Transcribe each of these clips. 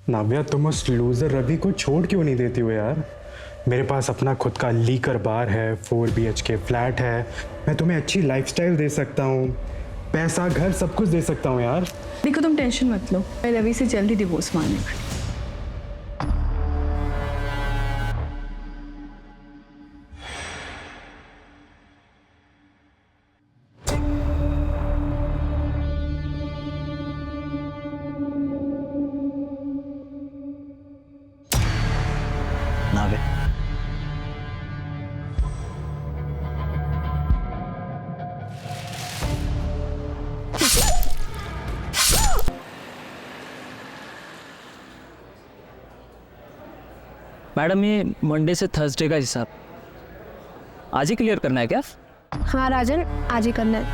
नाव्या, तुम उस लूजर रवि को छोड़ क्यों नहीं देती हो यार? मेरे पास अपना खुद का लीकर बार है, 4 BHK फ्लैट है, मैं तुम्हें अच्छी लाइफस्टाइल दे सकता हूँ, पैसा घर सब कुछ दे सकता हूँ यार। देखो तुम टेंशन मत लो, मैं रवि से जल्दी डिवोर्स मांगने वाली। नावे, मैडम ये मंडे से थर्सडे का हिसाब आज ही क्लियर करना है क्या? हाँ राजन, आज ही करना है।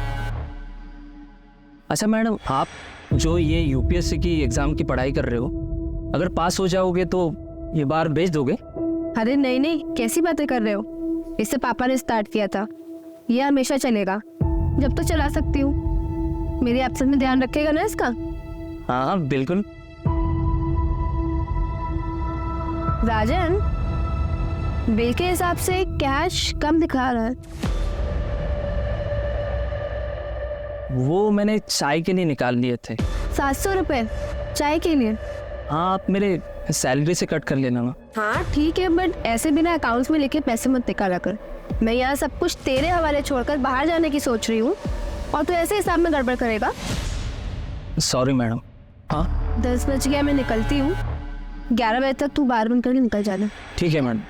अच्छा मैडम, आप जो ये यूपीएससी की एग्जाम की पढ़ाई कर रहे हो, अगर पास हो जाओगे तो ये बार बेच दोगे? अरे नहीं नहीं, कैसी बातें कर रहे हो? इससे पापा ने स्टार्ट किया था, ये हमेशा चलेगा जब तो चला सकती हूँ। मेरी एब्सेंस में ध्यान रखेगा ना इसका? हाँ हाँ बिल्कुल। राजन, बिल के हिसाब से कैश कम दिखा रहा है। वो मैंने चाय के लिए निकाल लिए थे। 700 रुपए चाय के लिए? हाँ, आप मेरे सैलरी से कट कर लेना ना। हाँ ठीक है, बट ऐसे बिना अकाउंट्स में लेके पैसे मत निकाला कर। मैं यहाँ सब कुछ तेरे हवाले छोड़कर बाहर जाने की सोच रही हूँ और तू ऐसे हिसाब में गड़बड़ करेगा। Sorry madam. हाँ 10 बज गया, मैं निकलती हूँ। 11 बजे तक तू बार बंद करके निकल जाना। ठीक है मैडम।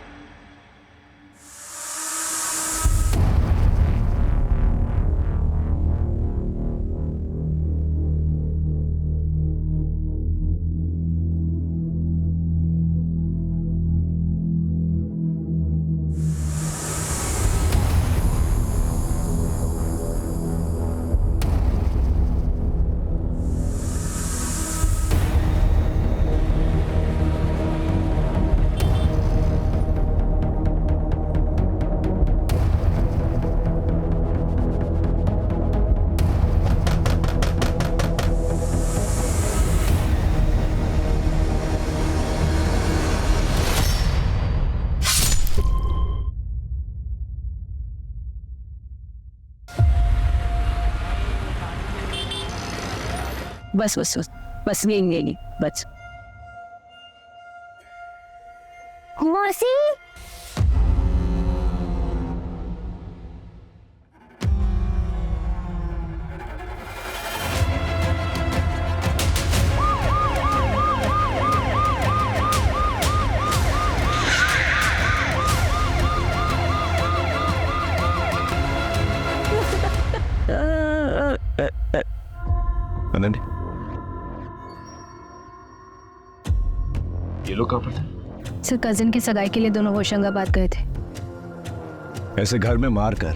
बस बस बस बस यही बस। मौसी, आनंद, ये लोग कहाँ पर थे? सर कजिन की सगाई के लिए दोनों होशंगाबाद गए थे। ऐसे घर में मार कर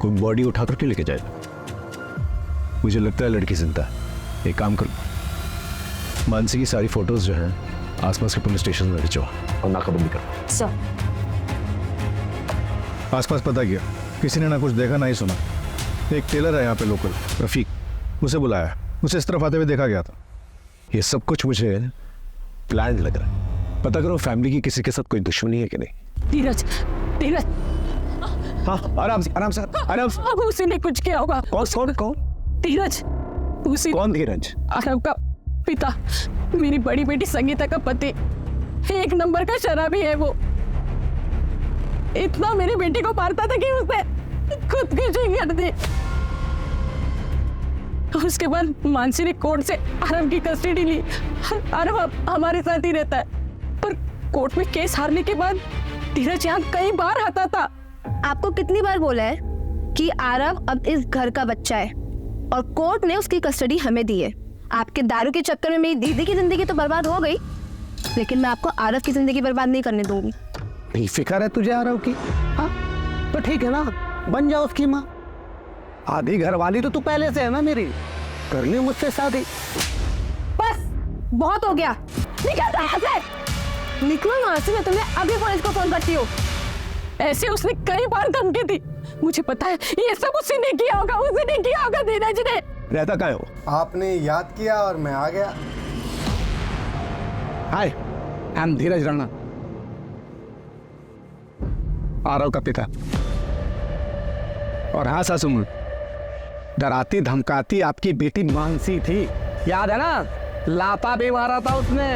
कोई बॉडी उठा कर क्यों लेके जाएगा? मुझे लगता है लड़की जिंदा है। एक काम करो, मानसी की सारी फोटोज जो हैं आसपास के पुलिस स्टेशन में भिजवा और नाकाबंदी करो। सर आसपास पता किया, किसी ने ना कुछ देखा ना ही सुना। एक टेलर है यहाँ पे लोकल, रफीक, उसे बुलाया, उसे इस तरफ आते हुए देखा गया था। ये सब कुछ मुझे प्लान लग रहा है। पता करो फैमिली की किसी के साथ कोई दुश्मनी है कि नहीं। धीरज, धीरज, हाँ आराम से आराम से आराम से। अब उसी ने कुछ किया होगा। कौन कौन कौन? धीरज, उसी कौन धीरज? आरव का पिता, मेरी बड़ी बेटी संगीता का पति। 1 नंबर का शराबी है वो। इतना मेरी बेटी को मारता था कि उसने खुदकुशी कर दी। उसके बाद मानसी ने कोर्ट से आरव की कस्टडी ली। आरव अब हमारे साथ ही रहता है, पर कोर्ट में केस हारने के बाद धीरज यहाँ कई बार आता था। आपको कितनी बार बोला है कि आरव अब इस घर का बच्चा है और कोर्ट ने उसकी कस्टडी हमें दी है। आपके दारू के चक्कर में मेरी दीदी की जिंदगी तो बर्बाद हो गई, लेकिन मैं आपको आरव की जिंदगी बर्बाद नहीं करने दूंगी। नहीं फिक्र है तुझे आरव की? हाँ तो ठीक है ना, बन जाओ उसकी माँ। आधी घर वाली तो तू पहले से है ना मेरी, कर ली मुझसे शादी। बस बहुत हो गया, निकल यहाँ से, निकलो यहाँ से। मैं तुम्हें अभी पुलिस को फोन करती हूँ। ऐसे उसने कई बार धमकी दी। मुझे पता है ये सब उसी ने किया होगा, उसी ने किया होगा धीरज ने। रहता कहाँ है वो? आपने याद किया और मैं आ गया। हाय, आई एम धीरज राणा, आरव का पिता। और हाँ सासू, डराती धमकाती आपकी बेटी मानसी थी, याद है ना? लापा भी मारा था उसने।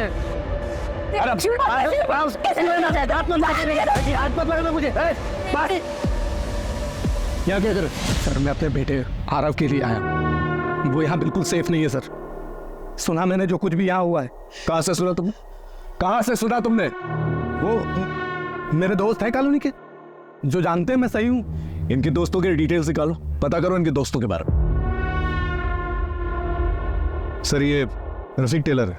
यहाँ क्या कर? सर मैं अपने बेटे आरव के लिए आया, वो यहाँ बिल्कुल सेफ नहीं है सर। सुना मैंने जो कुछ भी यहाँ हुआ है। कहाँ से सुना तुमने? कहाँ से सुना तुमने? वो मेरे दोस्त हैं कॉलोनी के, जो जानते हैं मैं सही हूँ। इनके दोस्तों के डिटेल्स निकालो, पता करो इनके दोस्तों के बारे में। सर ये रफीक टेलर है,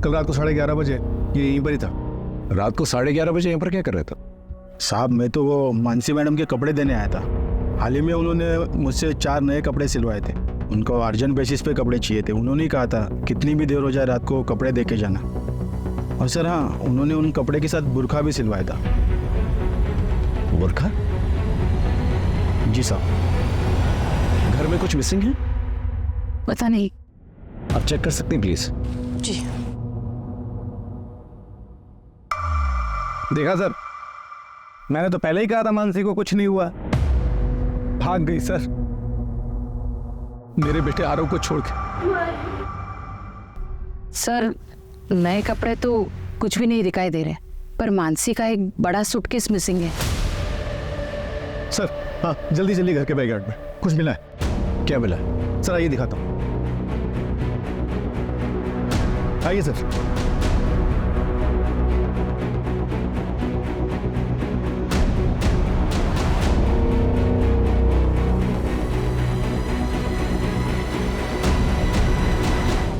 कल रात को 11:30 बजे ये यहीं पर ही था। रात को 11:30 बजे यहाँ पर क्या कर रहे थे? साहब मैं तो वो मानसी मैडम के कपड़े देने आया था। हाल ही में उन्होंने मुझसे 4 नए कपड़े सिलवाए थे, उनको अर्जेंट बेसिस पे कपड़े चाहिए थे। उन्होंने ही कहा था कितनी भी देर हो जाए रात को कपड़े दे के जाना। और सर हाँ, उन्होंने उन कपड़े के साथ बुरखा भी सिलवाया था। बुरखा? जी साहब। घर में कुछ मिसिंग है? पता नहीं। आप चेक कर सकते हैं प्लीज? जी। देखा सर, मैंने तो पहले ही कहा था मानसी को कुछ नहीं हुआ। भाग गई सर, मेरे बेटे आरव को छोड़ के। सर नए कपड़े तो कुछ भी नहीं दिखाई दे रहे, पर मानसी का एक बड़ा सूटकेस मिसिंग है। सर हाँ, जल्दी जल्दी घर के बैकयार्ड में कुछ मिला है। क्या मिला है? सर आइए दिखाता हूँ, आइए सर।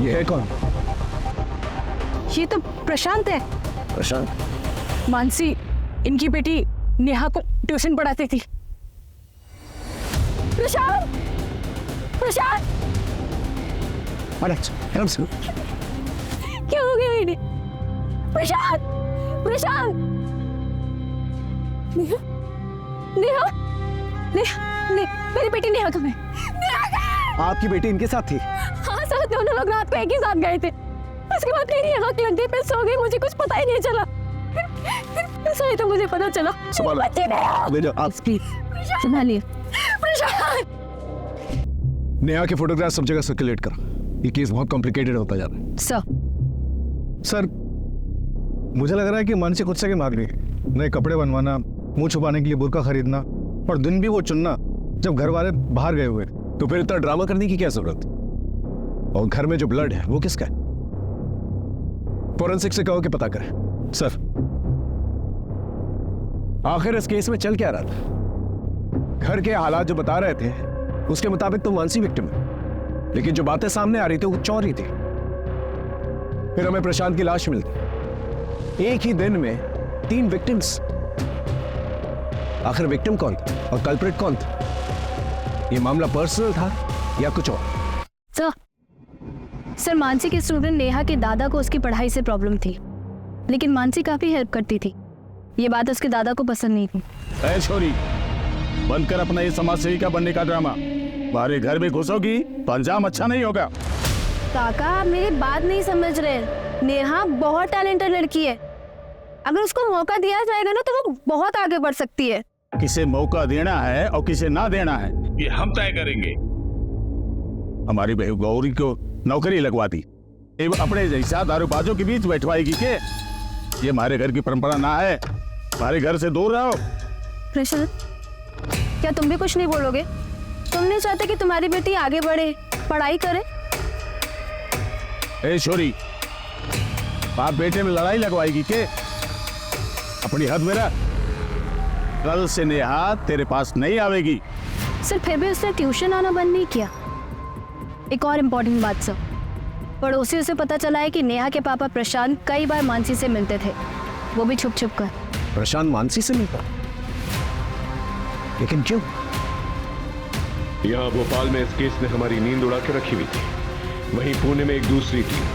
ये है कौन? ये तो प्रशांत है। प्रशांत? मानसी इनकी बेटी नेहा को ट्यूशन पढ़ाती थी। प्रशांत, प्रशांत, क्या हो गया इन्हें? प्रशांत, प्रशांत, नेहा, नेहा, नेहा, मेरी बेटी नेहा कहाँ है? आपकी बेटी इनके साथ थी? हाँ सर, दोनों लोग रात को एक ही साथ गए थे। उसके बाद मेरी आँख लग गई, मैं सो गई, मुझे कुछ पता ही नहीं चला। सही तो मुझे पता चला। संभालिए। नेहा के फोटोग्राफ सब जगह सर्कुलेट करो, ये केस बहुत कॉम्प्लिकेटेड होता जा रहा है। सर मुझे लग रहा है कि मानसी खुद से मांग रही है। नए कपड़े बनवाना, मुंह छुपाने के लिए बुर्का खरीदना, और दिन भी वो चुनना जब घर वाले बाहर गए हुए। तो फिर इतना ड्रामा करने की क्या जरूरत? और घर में जो ब्लड है वो किसका है? फोरेंसिक से कहो कि पता करें। सर आखिर इस केस में चल क्या रहा था? घर के हालात जो बता रहे थे उसके मुताबिक तो मानसी विक्टिम है, लेकिन जो बातें सामने आ रही थी वो चौरी थी। फिर हमें प्रशांत की लाश मिलती, एक ही दिन में 3 विक्टिम्स। आखिर विक्टिम कौन था और कल्प्रिट कौन था? ये मामला पर्सनल था या कुछ और? सर मानसी के स्टूडेंट नेहा के दादा को उसकी पढ़ाई से प्रॉब्लम थी, लेकिन मानसी काफी हेल्प करती थी। ये बात उसके दादा को पसंद नहीं थी। ऐ छोरी, बंद कर अपना ये समाज सेविका बनने का ड्रामा। हमारे घर में घुसोगी तो अंजाम अच्छा नहीं होगा। काका आप मेरी बात नहीं समझ रहे। नेहा बहुत टैलेंटेड लड़की है, अगर उसको मौका दिया जाएगा ना तो वो बहुत आगे बढ़ सकती है। किसे मौका देना है और किसे ना देना है ये हम तय करेंगे। हमारी बहू गौरी को नौकरी लगवा दी, अपने जैसा दारूबाजों के बीच बैठवाएगी के? ये हमारे घर की परंपरा ना है। हमारे घर से दूर रहो। प्रशांत, क्या तुम भी कुछ नहीं बोलोगे? तुम नहीं चाहते कि तुम्हारी बेटी आगे बढ़े, पढ़ाई करे? ए छोरी, बाप बेटे में लड़ाई लगवाएगी के? अपनी हद में रह। कल से नेहा तेरे पास नहीं आवेगी। सर फिर भी उसने ट्यूशन आना बंद नहीं किया। एक और इम्पोर्टेंट बात सर, पड़ोसियों से पता चला है कि नेहा के पापा प्रशांत कई बार मानसी से मिलते थे, वो भी छुप छुप कर। प्रशांत मानसी से मिलता, लेकिन क्यों? यहाँ भोपाल में इस केस ने हमारी नींद उड़ा के रखी हुई थी। वहीं पुणे में एक दूसरी टीम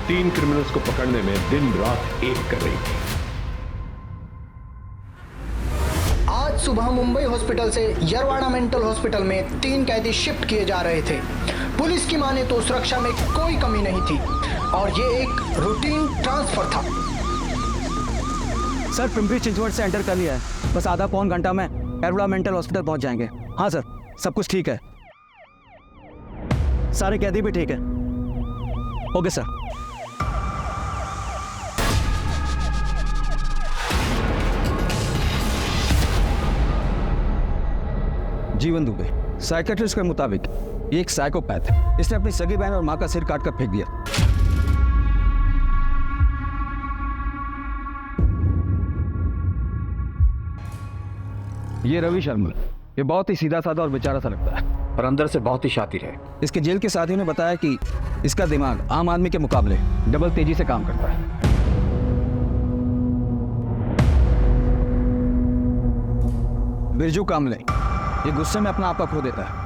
3 क्रिमिनल्स को पकड़ने में दिन रात एक कर रही थी। आज सुबह मुंबई हॉस्पिटल से यरवाड़ा मेंटल हॉस्पिटल में 3 कैदी शिफ्ट किए जा रहे थे। पुलिस की माने तो सुरक्षा में कोई कमी नहीं थी और ये एक रूटीन ट्रांसफर था। सर पिंपरी चिंचवड से एंटर कर लिया है, बस आधा पौन घंटा में एरोड़ा मेंटल हॉस्पिटल पहुंच जाएंगे। हाँ सर, सब कुछ ठीक है, सारे कैदी भी ठीक है। Okay sir. जीवन दुबे साइकेट्रिस्ट के मुताबिक ये एक साइकोपैथ है। इसने अपनी सगी बहन और मां का सिर काट कर फेंक दिया। ये रवि शर्मा, ये बहुत ही सीधा साधा और बेचारा सा लगता है, पर अंदर से बहुत ही शातिर है। इसके जेल के साथियों ने बताया कि इसका दिमाग आम आदमी के मुकाबले डबल तेजी से काम करता है। बिरजू कामले, ये गुस्से में अपना आपा खो देता है।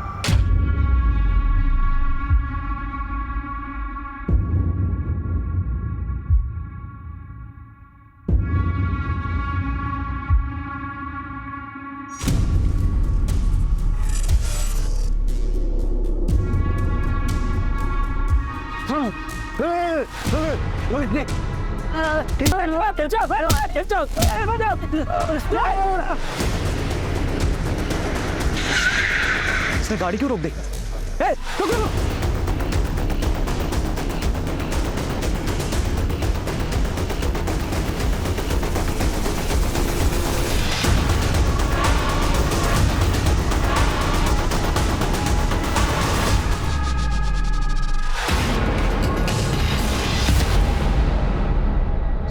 इसने गाड़ी क्यों रोक दी? रुको।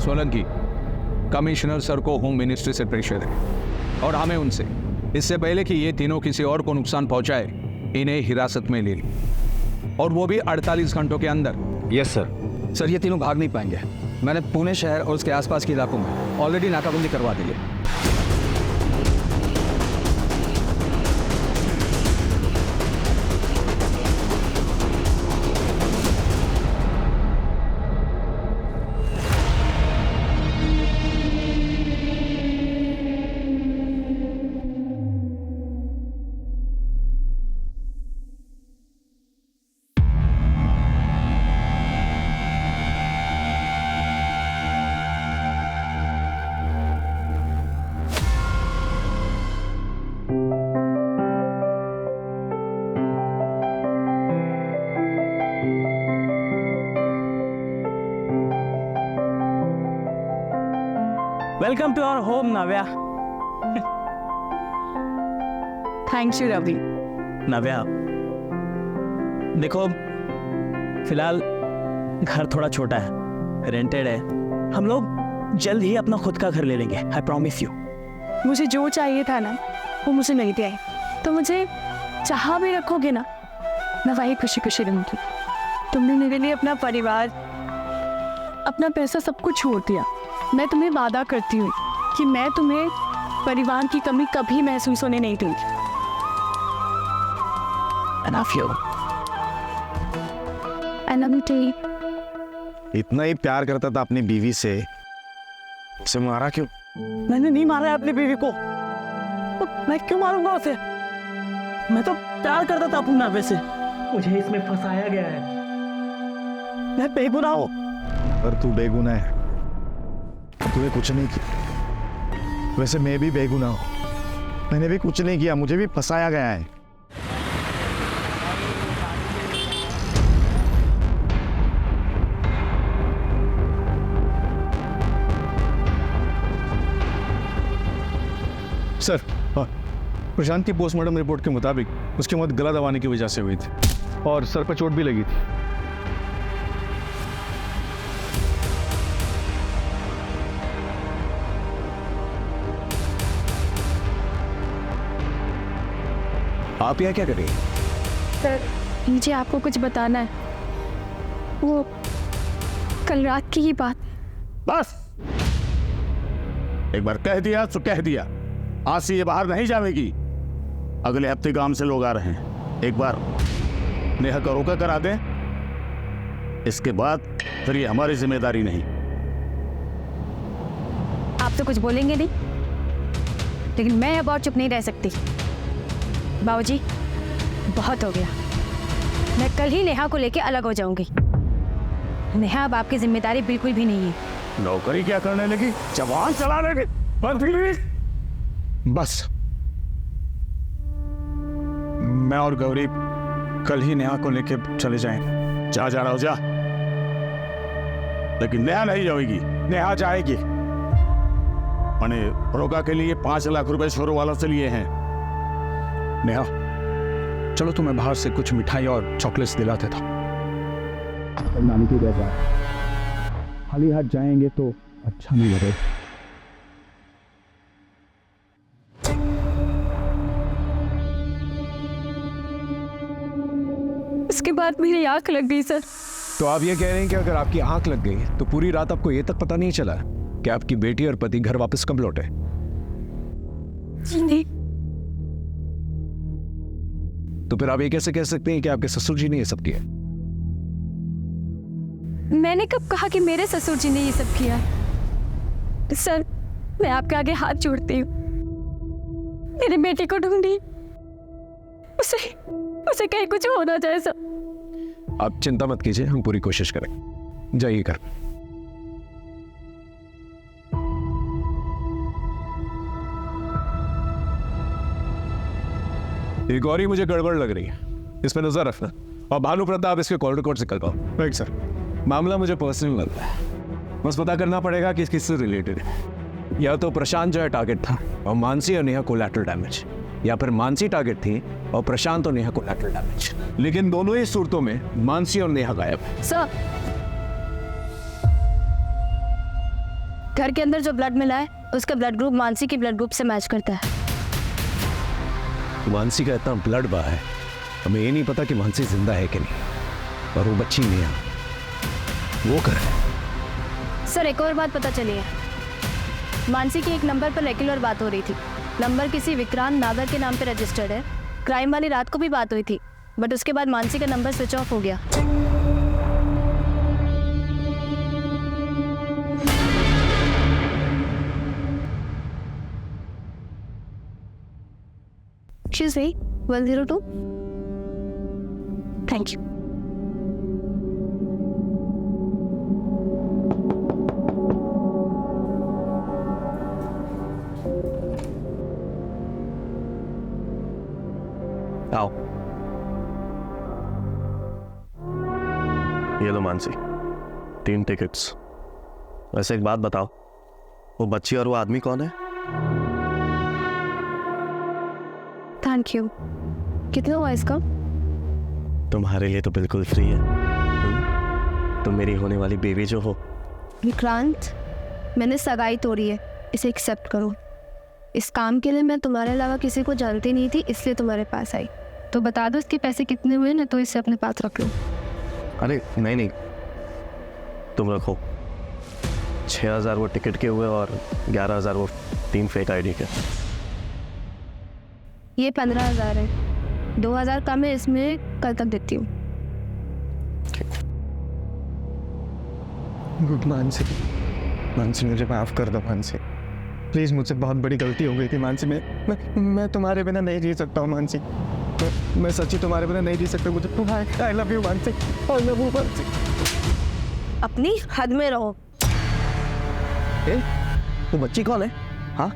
सोलंकी, कमिश्नर सर को होम मिनिस्ट्री से प्रेशर है और हमें उनसे इससे पहले कि ये तीनों किसी और को नुकसान पहुंचाए, इन्हें हिरासत में ले ली, और वो भी 48 घंटों के अंदर। Yes sir. सर, ये तीनों भाग नहीं पाएंगे। मैंने पुणे शहर और उसके आसपास के इलाकों में ऑलरेडी नाकाबंदी करवा दी है। Welcome to our home Navya. Thanks you Ravi. Navya, देखो फिलहाल घर थोड़ा छोटा है, रेंटेड है। हम लोग जल्द ही अपना खुद का घर ले लेंगे, आई प्रॉमिस यू। मुझे जो चाहिए था ना वो मुझे मिल गया है, तो मुझे जहाँ भी रखोगे ना मैं वही खुशी खुशी रहूंगी। तुमने मेरे लिए अपना परिवार, अपना पैसा सब कुछ छोड़ दिया। मैं तुम्हें वादा करती हूँ कि मैं तुम्हें परिवार की कमी कभी महसूस होने नहीं दूंगी। I love you. I love you too. इतना ही प्यार करता था अपनी बीवी से, उसे मारा क्यों? मैंने नहीं मारा है अपनी बीवी को, तो मैं क्यों मारूंगा उसे? मैं तो प्यार करता था अपनी नावे से। मुझे इसमें फंसाया गया है। मैं बेगुनाह हूँ। पर तू बेगुनाह है, तूने कुछ नहीं किया। वैसे मैं भी बेगुनाह हूँ, मैंने भी कुछ नहीं किया, मुझे भी फंसाया गया है। सर, प्रशांत की पोस्टमार्टम रिपोर्ट के मुताबिक उसकी मौत गला दबाने की वजह से हुई थी और सर पर चोट भी लगी थी। आप यहाँ क्या कर रही हैं? सर, मुझे आपको कुछ बताना है। वो कल रात की ही बात। बस एक बार कह दिया तो कह दिया, आज से ये बाहर नहीं जाएगी। अगले हफ्ते गांव से लोग आ रहे हैं, एक बार नेहा का रोका करा दें, इसके बाद फिर ये हमारी जिम्मेदारी नहीं। आप तो कुछ बोलेंगे नहीं, लेकिन मैं अब और चुप नहीं रह सकती। बाबूजी, बहुत हो गया। मैं कल ही नेहा को लेके अलग हो जाऊंगी। नेहा अब आपकी जिम्मेदारी बिल्कुल भी नहीं है। नौकरी क्या करने लगी, जवान चलाने लगी। बस मैं और गौरी कल ही नेहा को लेके चले जाएंगे। जा रहा हो जा, लेकिन नेहा नहीं जाएगी। नेहा जाएगी। मैंने रोका के लिए 5 लाख रुपए शोरूम वालों से लिए हैं। नेहा चलो तुम्हें बाहर से कुछ मिठाई और चॉकलेट्स दिलाते था। नानी की घर जाए, खाली हाथ जाएंगे तो अच्छा नहीं लगेगा। इसके बाद मेरी आंख लग गई सर। तो आप ये कह रहे हैं कि अगर आपकी आंख लग गई तो पूरी रात आपको ये तक पता नहीं चला कि आपकी बेटी और पति घर वापस कब लौटे? जी नहीं। तो फिर आप ये कैसे कह सकते हैं कि आपके ससुर जी ने ये सब किया? मैंने कब कहा कि मेरे ससुर जी ने ये सब किया? सर मैं आपके आगे हाथ जोड़ती हूँ, मेरी बेटी को ढूंढी, उसे कहीं कुछ हो ना जाए सर। आप चिंता मत कीजिए, हम पूरी कोशिश करेंगे। जाइए घर। ये गौरी मुझे गड़बड़ लग रही है, इस पे नजर रखना। और भानु प्रताप इसके कॉल रिकॉर्ड से निकल पाओ। Right sir. मामला मुझे पर्सनल लगता है, बस पता करना पड़ेगा कि किससे रिलेटेड है। या तो प्रशांत जो है टारगेट था और मानसी और नेहा कोलैटरल डैमेज, या फिर मानसी टारगेट थी और प्रशांत और नेहा कोलैटरल डैमेज। लेकिन दोनों ही सूरतों में मानसी और नेहा गायब है। सर घर के अंदर जो ब्लड मिला है उसका ब्लड ग्रुप मानसी के ब्लड ग्रुप से मैच करता है। मानसी का इतना ब्लड बहा है, हमें ये नहीं पता कि मानसी जिंदा है कि नहीं। और वो बच्ची नेहा, वो कर सर एक और बात पता चली है, मानसी की एक नंबर पर रेगुलर बात हो रही थी। नंबर किसी विक्रांत नागर के नाम पे रजिस्टर्ड है। क्राइम वाली रात को भी बात हुई थी, बट उसके बाद मानसी का नंबर स्विच ऑफ हो गया। Excuse me, 102? Thank you. आओ, ये लो मानसी, 3 टिकट्स। वैसे एक बात बताओ, वो बच्ची और वो आदमी कौन है? Thank you. कितना हुआ इसका? तुम्हारे लिए तो बिल्कुल फ्री है। तुम मेरी होने वाली बेबी जो हो। विक्रांत, मैंने सगाई तोड़ी है, इसे एक्सेप्ट करो। इस काम के लिए मैं तुम्हारे अलावा किसी को जानती नहीं थी, इसलिए तुम्हारे पास आई। तो बता दो इसके पैसे कितने हुए ना, तो इसे अपने पास रख लो। अरे नहीं, तुम रखो। 6,000 वो टिकट के हुए और 11,000 वो 3 फेक आईडी के। ये 15,000 है, 2,000 कम है, इसमें कल तक देती हूँ। मानसी, मुझे माफ कर दो मानसी, प्लीज। मुझसे बहुत बड़ी गलती हो गई थी मानसी। मैं तुम्हारे बिना नहीं जी सकता हूँ मानसी। मैं सच्ची तुम्हारे बिना नहीं जी सकता। मुझे I love you Mansi, I love you Mansi. अपनी हद में रहो। वो बच्ची कौन है? हाँ,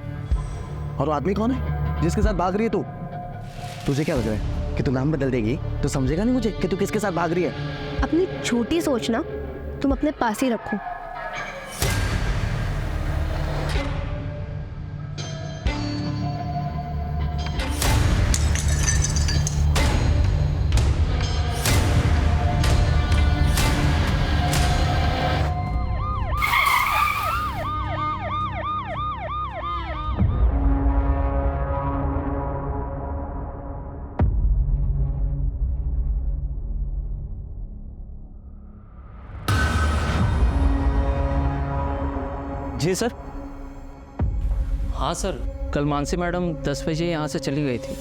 और वो आदमी कौन है जिसके साथ भाग रही है तू? तुझे क्या लग रहा है कि तू नाम बदल देगी तो समझेगा नहीं मुझे कि तू किसके साथ भाग रही है? अपनी छोटी सोच ना तुम अपने पास ही रखो। जी सर। हाँ सर, कल मानसी मैडम 10 बजे यहाँ से चली गई थी।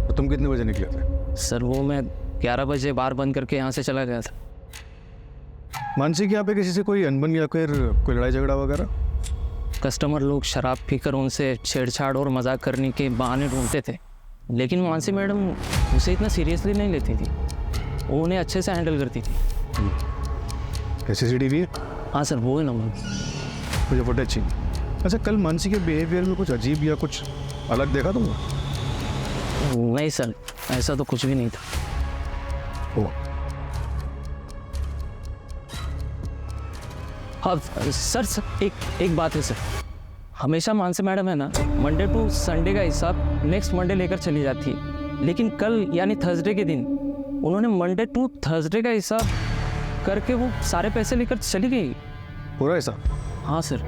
तो तुम कितने बजे निकले थे? सर वो मैं 11 बजे बार बंद करके यहाँ से चला गया था। मानसी के यहाँ पे किसी से कोई अनबन या फिर कोई लड़ाई झगड़ा वगैरह? कस्टमर लोग शराब पीकर उनसे छेड़छाड़ और मजाक करने के बहाने ढूंढते थे, लेकिन मानसी मैडम उसे इतना सीरियसली नहीं लेती थी। वो उन्हें अच्छे से हैंडल करती थी। CCTV है? हाँ सर, वो है नंबर। मुझे फुटेज चाहिए। अच्छा, कल मानसी के बिहेवियर में कुछ अजीब या कुछ अलग देखा तुमने? नहीं सर, ऐसा तो कुछ भी नहीं था। ओ, हाँ सर, एक बात है सर, हमेशा मानसी मैडम है ना, मंडे टू संडे का हिसाब नेक्स्ट मंडे लेकर चली जाती है, लेकिन कल यानी थर्सडे के दिन उन्होंने मंडे टू थर्सडे का हिसाब करके वो सारे पैसे लेकर चली गई। पूरा ऐसा? हाँ सर।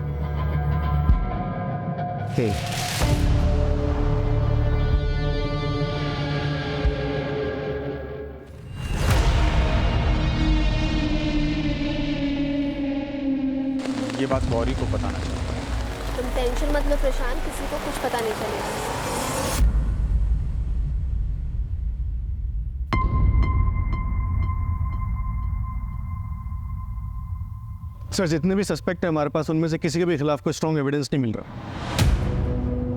ये बात गौरी को बताना चाहिए। तुम टेंशन मत लो प्रशांत, किसी को कुछ पता नहीं चलेगा। सर, जितने भी सस्पेक्ट हैं हमारे पास, उनमें से किसी के भी खिलाफ कोई स्ट्रॉन्ग एविडेंस नहीं मिल रहा।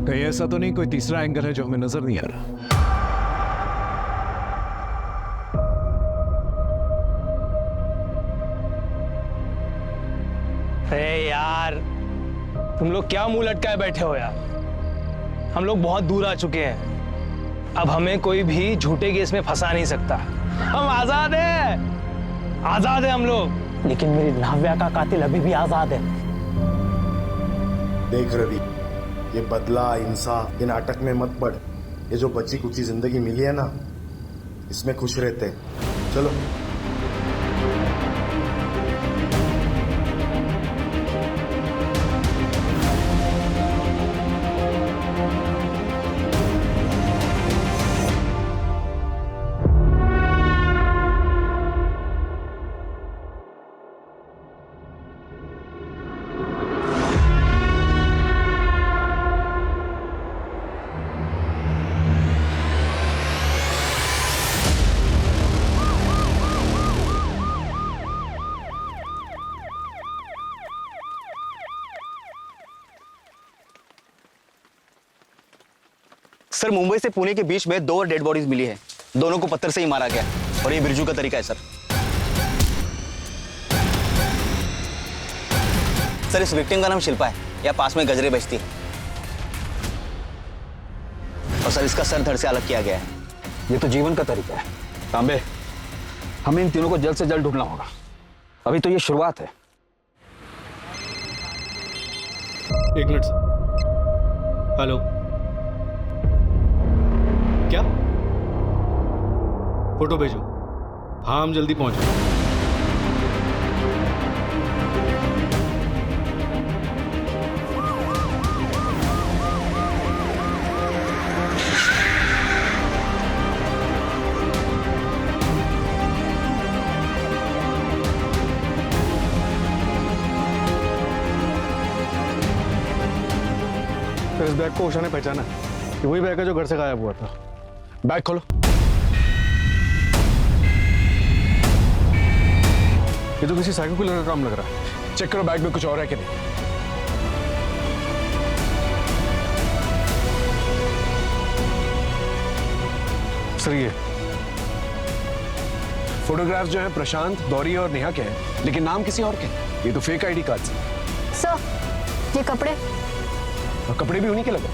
कहीं ऐसा तो नहीं कोई तीसरा एंगल है जो हमें नजर नहीं आ रहा? अरे यार, तुम लोग क्या मुंह लटकाए बैठे हो यार? हम लोग बहुत दूर आ चुके हैं, अब हमें कोई भी झूठे केस में फंसा नहीं सकता। हम आजाद हैं, आजाद हैं हम लोग। लेकिन मेरी नाव्या का कातिल अभी भी आजाद है। देख रवि, ये बदला इंसाफ ये नाटक में मत पड़। ये जो बची कुची जिंदगी मिली है ना, इसमें खुश रहते हैं। चलो। सर, मुंबई से पुणे के बीच में 2 और डेड बॉडीज मिली है। दोनों को पत्थर से ही मारा गया और ये बिरजू का तरीका है सर। सर, इस विक्टिम का नाम शिल्पा है, या पास में गजरे बेचती है। और सर, इसका सर धड़ से अलग किया गया है। ये तो जीवन का तरीका है। तांबे, हमें इन तीनों को जल्द से जल्द ढूंढना होगा। अभी तो ये शुरुआत है। एक मिनट सर। हेलो, क्या फोटो भेजो? हाँ, हम जल्दी पहुंच रहे हैं। इस बैग को उषा ने पहचाना कि वही बैग है जो घर से गायब हुआ था। बैग खोलो। ये तो किसी साइको किलर का काम लग रहा है। चेक करो बैग में कुछ और है कि नहीं। सर, ये फोटोग्राफ्स जो हैं प्रशांत, गौरी और नेहा के हैं, लेकिन नाम किसी और के हैं। ये तो फेक आईडी कार्ड्स हैं। सर, ये कपड़े और कपड़े भी उन्हीं के लगे।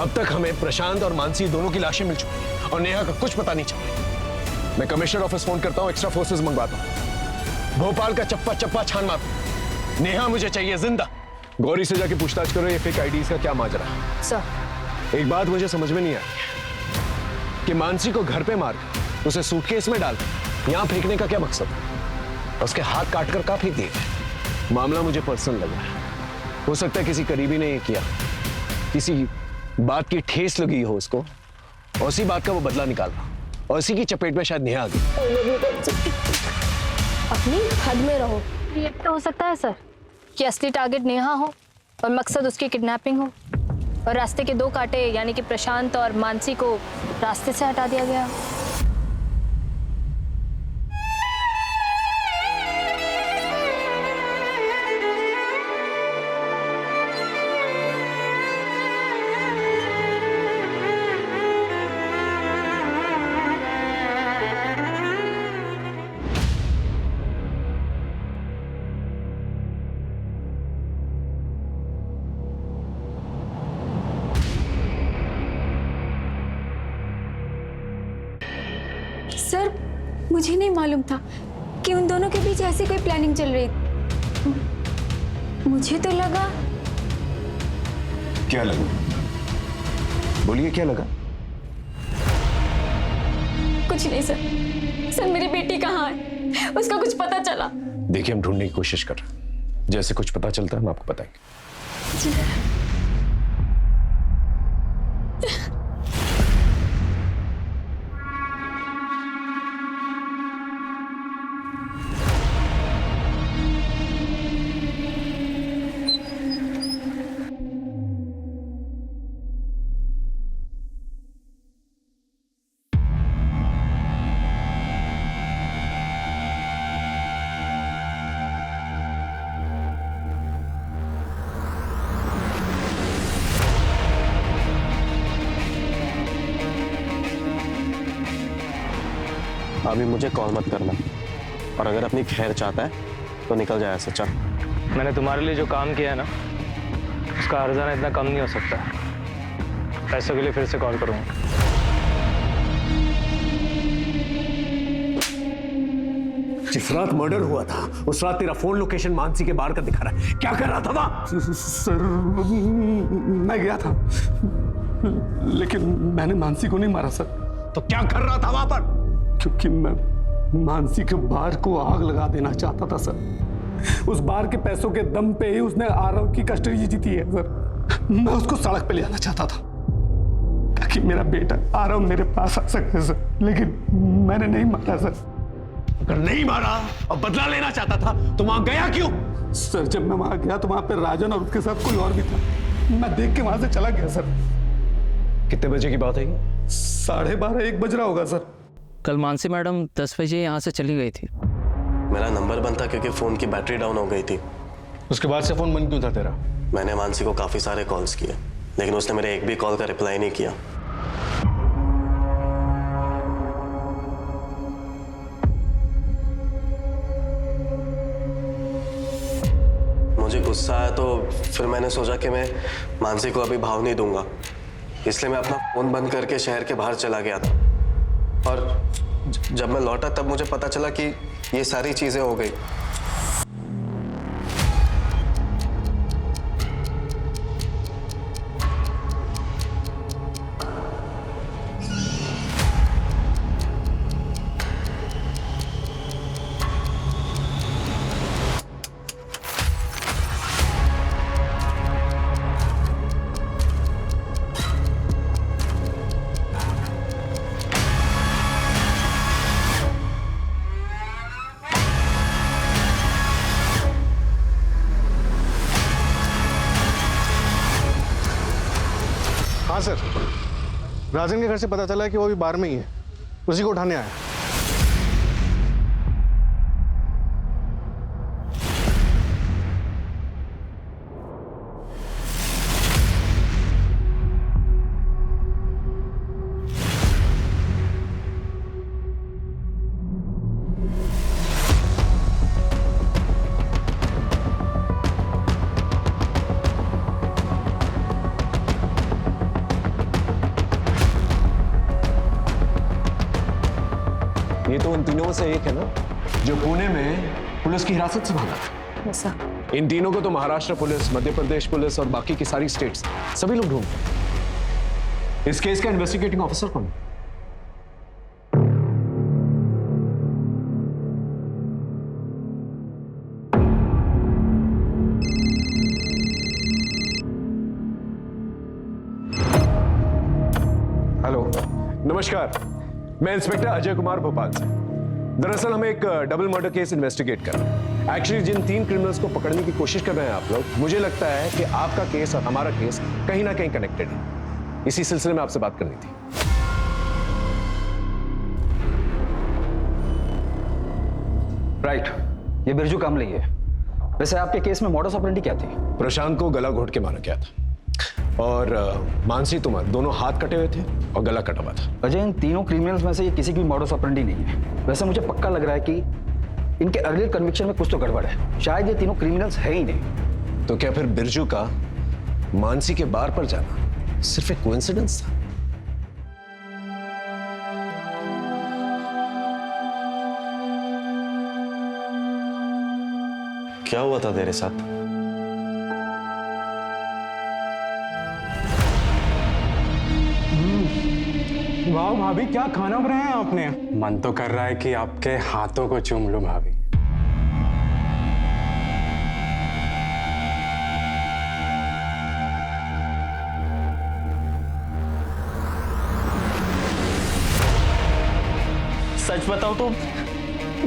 अब तक हमें प्रशांत और मानसी दोनों की लाशें मिल चुकी हैं और नेहा का कुछ पता नहीं चला। मैं कमिश्नर ऑफिस फोन करता हूं, एक्स्ट्रा फोर्सेस मंगवाता हूं, भोपाल का चप्पा चप्पा छान मारता। नेहा मुझे चाहिए जिंदा। गौरी से जाके पूछताछ करो ये फेक आईडीज का क्या माजरा है। सर, एक बात मुझे समझ में नहीं आ रही कि मानसी को घर पे मार उसे सूटकेस में डाल यहां फेंकने का क्या मकसद है? उसके हाथ काटकर कहां फेंक दिए? मामला मुझे पर्सनल लग रहा है। हो सकता है किसी करीबी ने ये किया, किसी बात की ठेस लगी हो उसको और उसी बात का वो बदला निकालना, और इसी की चपेट में शायद नेहा आ गई। अपनी हद में रहो। ये तो हो सकता है सर कि असली टारगेट नेहा हो और मकसद उसकी किडनैपिंग हो, और रास्ते के 2 कांटे यानी कि प्रशांत और मानसी को रास्ते से हटा दिया गया। सर मुझे नहीं मालूम था कि उन दोनों के बीच ऐसी कोई प्लानिंग चल रही। मुझे तो लगा। क्या लगा? बोलिए क्या लगा? कुछ नहीं सर। सर मेरी बेटी कहाँ है? उसका कुछ पता चला? देखिए, हम ढूंढने की कोशिश कर रहे हैं। जैसे कुछ पता चलता है हम आपको बताएंगे। अभी मुझे कॉल मत करना, और अगर अपनी खैर चाहता है तो निकल जाए ऐसे। चल। मैंने तुम्हारे लिए जो काम किया है ना, उसका हर्जाना इतना कम नहीं हो सकता। पैसों के लिए फिर से कॉल करूँगा। जिस रात मर्डर हुआ था उस रात तेरा फोन लोकेशन मानसी के बाहर का दिखा रहा है। क्या कर रहा था वहां? सर मैं गया था, लेकिन मैंने मानसी को नहीं मारा सर। तो क्या कर रहा था वहां पर? क्योंकि मैं मानसी के बार को आग लगा देना चाहता था सर। उस बार के पैसों के दम पे ही उसने आरव की कस्टडी जीती है सर। मैं उसको सड़क पे ले आना चाहता था ताकि मेरा बेटा आरव मेरे पास आ सके सर, लेकिन मैंने नहीं मारा सर। अगर नहीं मारा और बदला लेना चाहता था तो वहां गया क्यों? सर जब मैं वहां गया तो वहां पे राजन और उसके साथ कोई और भी था। मैं देख के वहां से चला गया सर। कितने बजे की बात है? 12:30 1 बज रहा होगा सर। कल मानसी मैडम 10 बजे यहाँ से चली गई थी। मेरा नंबर बंद था क्योंकि फोन की बैटरी डाउन हो गई थी। उसके बाद से फोन बंद क्यों था तेरा? मैंने मानसी को काफी सारे कॉल्स किए, लेकिन उसने मेरे एक भी कॉल का रिप्लाई नहीं किया। मुझे गुस्सा आया तो फिर मैंने सोचा कि मैं मानसी को अभी भाव नहीं दूंगा, इसलिए मैं अपना फोन बंद करके शहर के बाहर चला गया था। और जब मैं लौटा तब मुझे पता चला कि ये सारी चीजें हो गई। हाँ सर, राजन के घर से पता चला है कि वो अभी बार में ही है, उसी को उठाने आया। ये तो उन तीनों में से एक है ना, जो पुणे में पुलिस की हिरासत से भागा था। ऐसा? इन तीनों को तो महाराष्ट्र पुलिस, मध्य प्रदेश पुलिस और बाकी की सारी स्टेट्स सभी लोग ढूंढते हैं। इस केस का इन्वेस्टिगेटिंग ऑफिसर कौन है? हेलो, नमस्कार, मैं इंस्पेक्टर अजय कुमार भोपाल से। दरअसल हम एक डबल मर्डर केस इन्वेस्टिगेट कर रहे हैं। एक्चुअली जिन 3 क्रिमिनल्स को पकड़ने की कोशिश कर रहे हैं आप लोग, मुझे लगता है कि आपका केस और हमारा केस कहीं ना कहीं कनेक्टेड है। इसी सिलसिले में आपसे बात करनी थी। राइट, ये बिरजू कामले है। वैसे आपके केस में मॉडस ऑपरेंडी क्या थी? प्रशांत को गला घोट के मारा गया था और मानसी तुमर दोनों हाथ कटे हुए थे और गला कटा हुआ था। अजय, इन तीनों क्रिमिनल्स में से ये किसी की भी मॉडस ऑपरेंडी नहीं है। वैसे मुझे पक्का लग रहा है कि इनके अर्लियर कन्विक्शन में कुछ तो गड़बड़ है। शायद ये तीनों क्रिमिनल्स है ही नहीं। तो क्या फिर बिरजू का मानसी के बार पर जाना सिर्फ एक कोइंसिडेंस था? क्या हुआ था तेरे साथ? वाह भाभी, क्या खाना बनाया है आपने। मन तो कर रहा है कि आपके हाथों को चूम लूं भाभी। सच बताऊं तो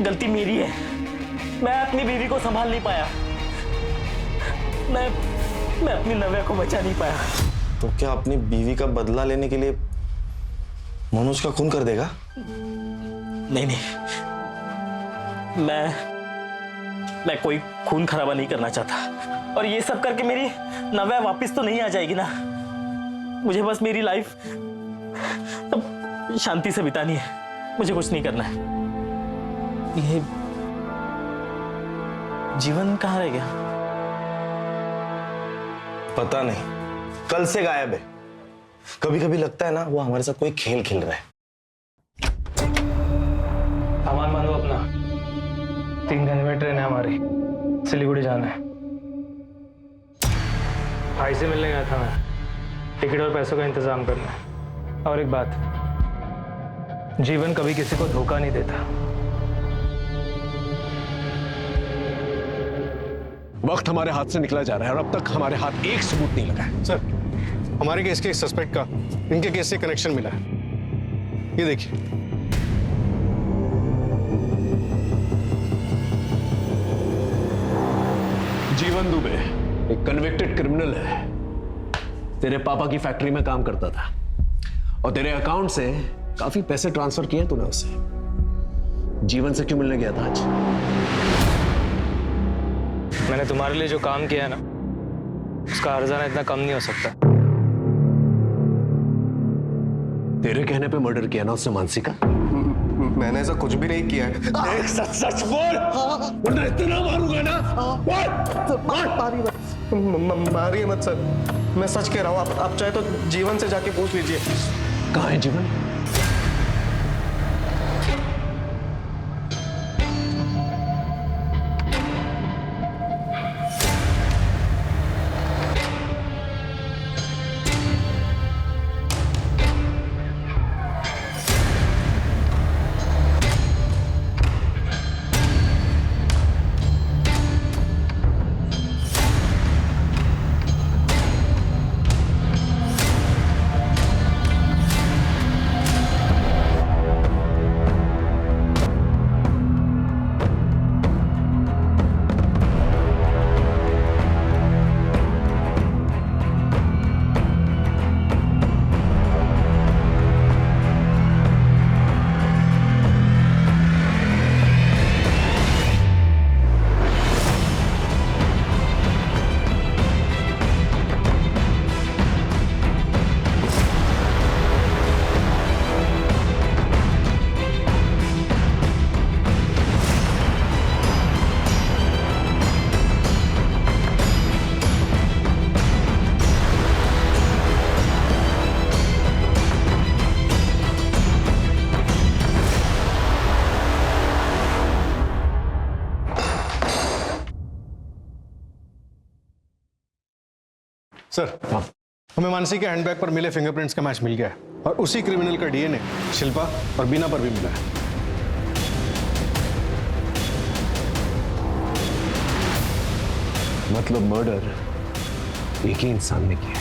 गलती मेरी है। मैं अपनी बीवी को संभाल नहीं पाया। मैं अपनी नव्या को बचा नहीं पाया। तो क्या अपनी बीवी का बदला लेने के लिए मनोज का खून कर देगा? नहीं नहीं, मैं कोई खून खराबा नहीं करना चाहता। और ये सब करके मेरी नव्या वापस तो नहीं आ जाएगी ना। मुझे बस मेरी लाइफ अब शांति से बितानी है। मुझे कुछ नहीं करना है। ये जीवन कहाँ रह गया? पता नहीं, कल से गायब है। कभी कभी लगता है ना वो हमारे साथ कोई खेल खेल रहा है। सामान बांधो अपना। 3 घंटे में ट्रेन है हमारी, सिलीगुड़ी जाना है। भाई से मिलने गया था मैं। टिकट और पैसों का इंतजाम करना है। और एक बात, जीवन कभी किसी को धोखा नहीं देता। वक्त हमारे हाथ से निकला जा रहा है और अब तक हमारे हाथ एक सबूत नहीं लगा है। सर, हमारे केस के सस्पेक्ट का इनके केस से कनेक्शन मिला है। ये देखिए। जीवन दुबे एक कन्विक्टेड क्रिमिनल है। तेरे पापा की फैक्ट्री में काम करता था और तेरे अकाउंट से काफी पैसे ट्रांसफर किए तूने उससे। जीवन से क्यों मिलने गया था आज? मैंने तुम्हारे लिए जो काम किया है ना, उसका हर्जाना इतना कम नहीं हो सकता। तेरे कहने पे मर्डर किया ना उसने मानसी का? मैंने ऐसा कुछ भी नहीं किया है। सच बोल, वरना इतना मारूंगा ना। मारिए मत सर, मैं सच कह रहा हूँ। आप चाहे तो जीवन से जाके पूछ लीजिए। कहाँ है जीवन? सर, हमें मानसी के हैंडबैग पर मिले फिंगरप्रिंट्स का मैच मिल गया है और उसी क्रिमिनल का डीएनए शिल्पा और बीना पर भी मिला है। मतलब मर्डर एक ही इंसान ने किया।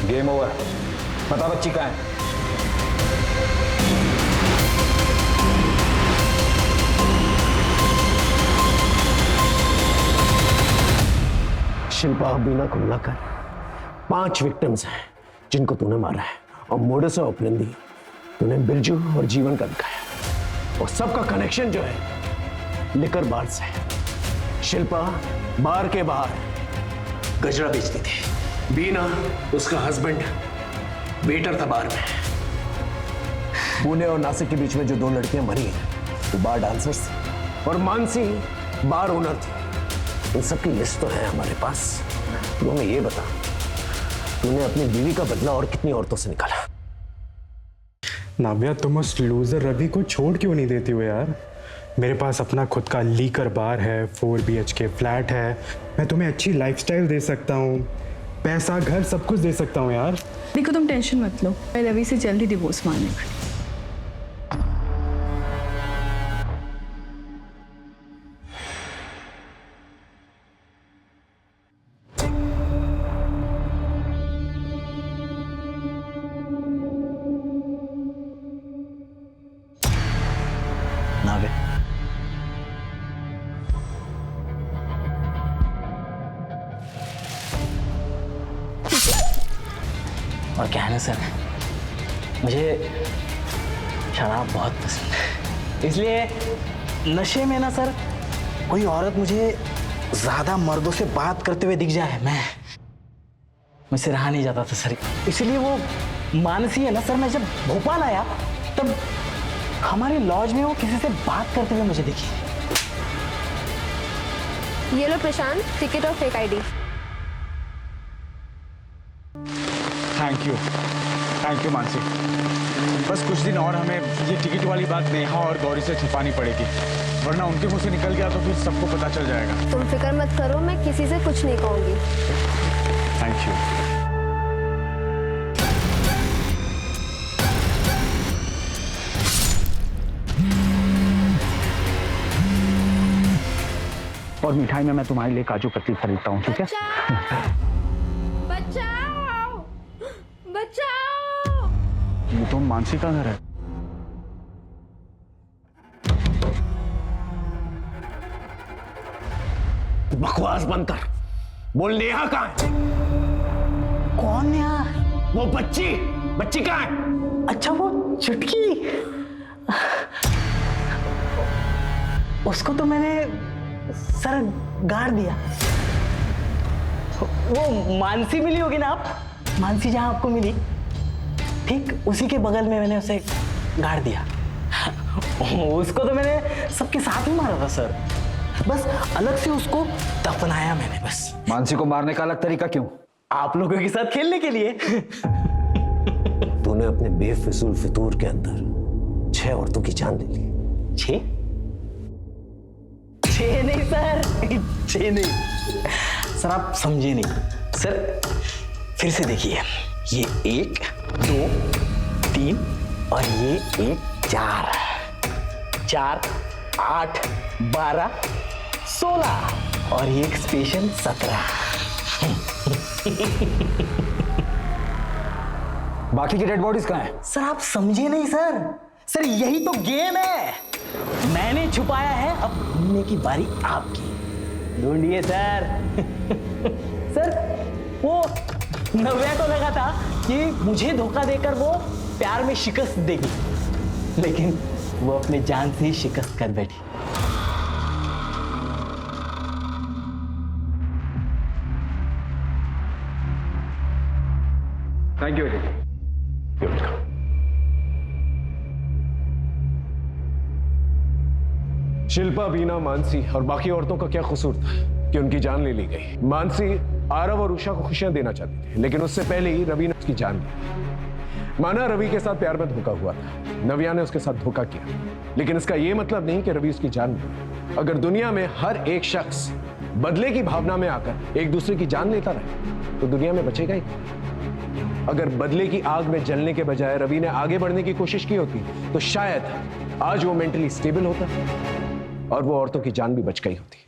Game over. बता बच्ची कहाँ है? शिल्पा और बीना को मिलाकर 5 विक्टिम्स हैं जिनको तूने मारा है और मोडस ऑपरेंडी तूने बिरजू और जीवन का दिखाया। और सबका कनेक्शन जो है लिकर बार से है। शिल्पा बार के बाहर गजरा बेचती थी। बीना उसका हस्बैंड वेटर था बार में। पुणे और नासिक के बीच में जो 2 लड़कियां मरी हैं वो बार डांसर्स थी और मानसी बार ओनर थी। इन सबकी लिस्ट तो है हमारे पास। तो हमें ये बता, तूने अपनी बीवी का बदला और कितनी औरतों से निकाला? नाव्या, तुम उस लूजर रवि को छोड़ क्यों नहीं देती हो यार? मेरे पास अपना खुद का लीकर बार है, 4 BHK फ्लैट है, मैं तुम्हें अच्छी लाइफस्टाइल दे सकता हूँ, पैसा घर सब कुछ दे सकता हूँ यार। देखो तुम टेंशन मत लो, मैं रवि से जल्दी डिवोर्स मांगने वाली। नावे और क्या है ना सर, मुझे शराब बहुत पसंद है, इसलिए नशे में ना सर कोई औरत मुझे ज्यादा मर्दों से बात करते हुए दिख जाए, मुझसे रहा नहीं जाता था सर। इसलिए वो मानसी है ना सर, मैं जब भोपाल आया तब हमारे लॉज में वो किसी से बात करते हुए मुझे दिखी। ये लो प्रशांत, टिकट और fake ID. Thank you Mansi. बस कुछ दिन और हमें ये टिकट वाली बात नेहा और गौरी से छिपानी पड़ेगी, वरना उनके मुंह से निकल गया तो फिर सबको पता चल जाएगा। तुम फिक्र मत करो, मैं किसी से कुछ नहीं कहूंगी। Thank you. और मिठाई में मैं तुम्हारे लिए काजू कतली खरीदता हूँ, ठीक है? बचाओ बचाओ। ये तो मानसी का घर है। बकवास बंद कर, बोल नेहा कहाँ है? कौन नेहा? वो बच्ची कहाँ है? अच्छा वो चुटकी, उसको तो मैंने सर गाड़ दिया। वो मानसी मिली होगी ना आप, मानसी जहां आपको मिली ठीक उसी के बगल में मैंने उसे गाड़ दिया। उसको तो मैंने सबके साथ ही मारा था सर, बस अलग से उसको दफनाया मैंने बस। मानसी को मारने का अलग तरीका क्यों? आप लोगों के साथ खेलने के लिए। तूने अपने बेफिजूल फितूर के अंदर 6 औरतों की जान ले ली। 6 नहीं सर, 6 नहीं सर, आप समझे नहीं सर। फिर से देखिए, ये 1 2 3 और ये 1 4 4 8 12 16 और ये एक स्पेशल 17। बाकी की डेड बॉडीज कहाँ हैं? सर आप समझे नहीं सर, सर यही तो गेम है, मैंने छुपाया है, अब ढूंढने की बारी आपकी। ढूंढिए सर। सर वो नव्या को लगा था कि मुझे धोखा देकर वो प्यार में शिकस्त देगी, लेकिन वो अपने जान से ही शिकस्त कर बैठी। Thank you. शिल्पा, बीना, मानसी और बाकी औरतों का क्या कसूर था कि उनकी जान ले ली गई? मानसी आरव और उषा को खुशियां देना चाहती थी, लेकिन उससे पहले ही रवि ने उसकी जान ली। माना रवि के साथ प्यार में धोखा हुआ था, नव्या ने उसके साथ धोखा किया, लेकिन इसका यह मतलब नहीं कि रवि उसकी जान ले। अगर दुनिया में हर एक शख्स बदले की भावना में आकर एक दूसरे की जान लेता रहे तो दुनिया में बचेगा ही। अगर बदले की आग में जलने के बजाय रवि ने आगे बढ़ने की कोशिश की होती तो शायद आज वो मेंटली स्टेबल होता और वो औरतों की जान भी बच गई होती।